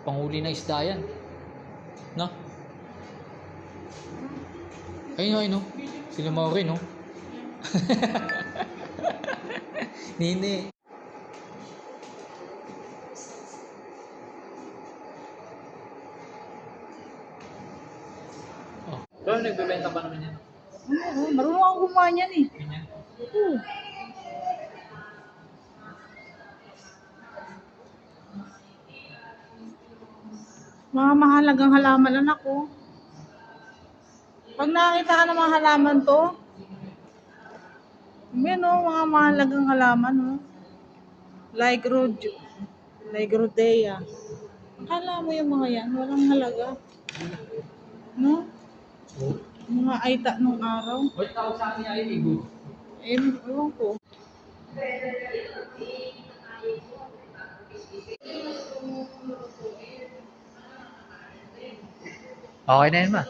Panghuli na isda yan. No? Ayun, sila Maureen, no? Nini. Oh. Pero nagbebenta pa naman yan. Oo, marunong akong gumawa niyan eh. Ganyan. Oo. Mga mahalagang halaman lang ako. Pag nakita ka ng mga halaman to, yan o, mga mahalagang halaman o. Like Rhodea. Akala mo yung mga yan, walang halaga. No? Oh. Mga aita nung araw. Wait, tawag sa akin ay ligo. Ewan ko. Okay na yun, ma.